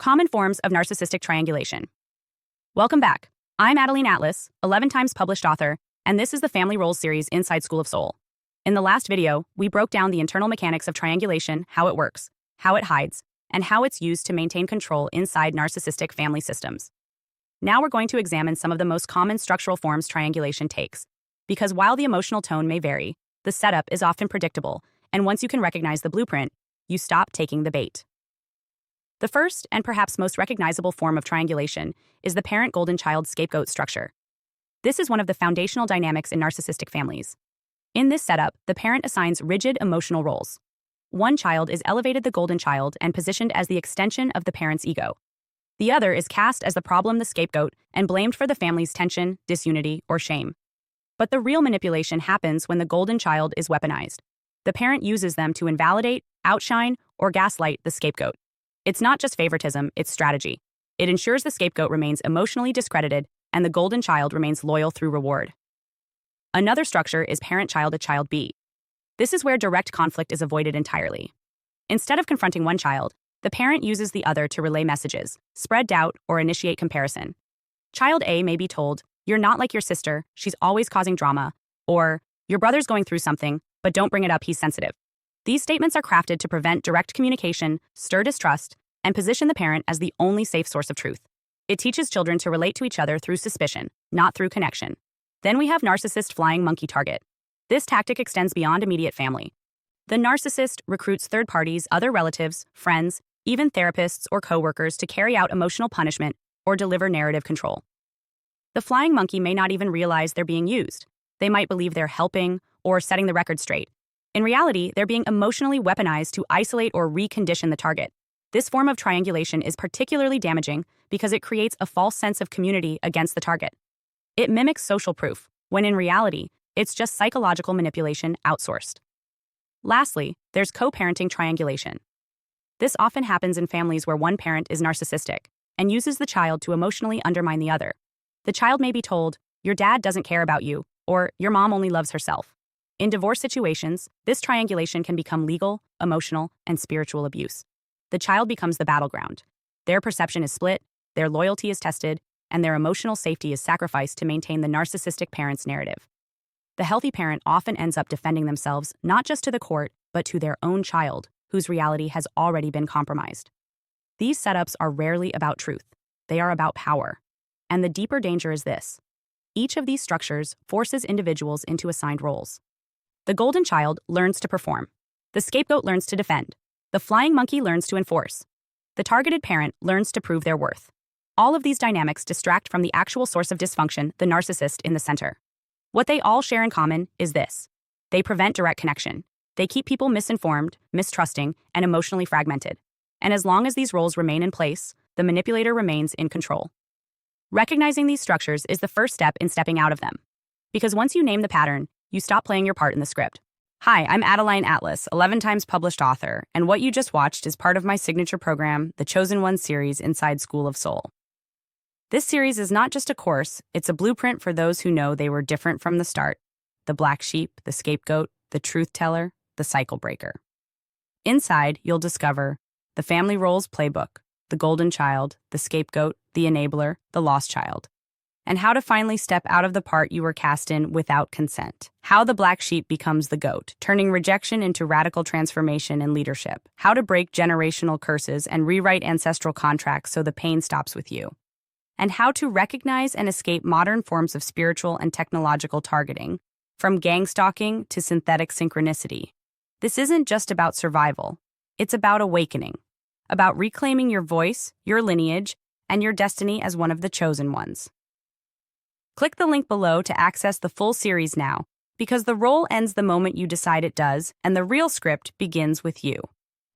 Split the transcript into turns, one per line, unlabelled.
Common forms of narcissistic triangulation. Welcome back. I'm Adeline Atlas, 11 times published author, and this is the Family Roles series inside SoS Vault. In the last video, we broke down the internal mechanics of triangulation, how it works, how it hides, and how it's used to maintain control inside narcissistic family systems. Now we're going to examine some of the most common structural forms triangulation takes, because while the emotional tone may vary, the setup is often predictable, and once you can recognize the blueprint, you stop taking the bait. The first and perhaps most recognizable form of triangulation is the parent golden child scapegoat structure. This is one of the foundational dynamics in narcissistic families. In this setup, the parent assigns rigid emotional roles. One child is elevated the golden child and positioned as the extension of the parent's ego. The other is cast as the problem, the scapegoat, and blamed for the family's tension, disunity, or shame. But the real manipulation happens when the golden child is weaponized. The parent uses them to invalidate, outshine, or gaslight the scapegoat. It's not just favoritism, it's strategy. It ensures the scapegoat remains emotionally discredited and the golden child remains loyal through reward. Another structure is parent-child to child B. This is where direct conflict is avoided entirely. Instead of confronting one child, the parent uses the other to relay messages, spread doubt, or initiate comparison. Child A may be told, "You're not like your sister, she's always causing drama," or "Your brother's going through something, but don't bring it up, he's sensitive." These statements are crafted to prevent direct communication, stir distrust, and position the parent as the only safe source of truth. It teaches children to relate to each other through suspicion, not through connection. Then we have narcissist flying monkey target. This tactic extends beyond immediate family. The narcissist recruits third parties, other relatives, friends, even therapists or coworkers to carry out emotional punishment or deliver narrative control. The flying monkey may not even realize they're being used. They might believe they're helping or setting the record straight. In reality, they're being emotionally weaponized to isolate or recondition the target. This form of triangulation is particularly damaging because it creates a false sense of community against the target. It mimics social proof, when in reality, it's just psychological manipulation outsourced. Lastly, there's co-parenting triangulation. This often happens in families where one parent is narcissistic and uses the child to emotionally undermine the other. The child may be told, "Your dad doesn't care about you," or "Your mom only loves herself." In divorce situations, this triangulation can become legal, emotional, and spiritual abuse. The child becomes the battleground. Their perception is split, their loyalty is tested, and their emotional safety is sacrificed to maintain the narcissistic parent's narrative. The healthy parent often ends up defending themselves not just to the court, but to their own child, whose reality has already been compromised. These setups are rarely about truth. They are about power. And the deeper danger is this. Each of these structures forces individuals into assigned roles. The golden child learns to perform. The scapegoat learns to defend. The flying monkey learns to enforce. The targeted parent learns to prove their worth. All of these dynamics distract from the actual source of dysfunction, the narcissist in the center. What they all share in common is this. They prevent direct connection. They keep people misinformed, mistrusting, and emotionally fragmented. And as long as these roles remain in place, the manipulator remains in control. Recognizing these structures is the first step in stepping out of them. Because once you name the pattern, you stop playing your part in the script. Hi, I'm Adeline Atlas, 11 times published author, and what you just watched is part of my signature program, the Chosen One series inside SoS. This series is not just a course, it's a blueprint for those who know they were different from the start. The black sheep, the scapegoat, the truth teller, the cycle breaker. Inside, you'll discover the family roles playbook, the golden child, the scapegoat, the enabler, the lost child, and how to finally step out of the part you were cast in without consent. How the black sheep becomes the goat, turning rejection into radical transformation and leadership. How to break generational curses and rewrite ancestral contracts so the pain stops with you. And how to recognize and escape modern forms of spiritual and technological targeting, from gang stalking to synthetic synchronicity. This isn't just about survival. It's about awakening, about reclaiming your voice, your lineage, and your destiny as one of the chosen ones. Click the link below to access the full series now, because the role ends the moment you decide it does, and the real script begins with you.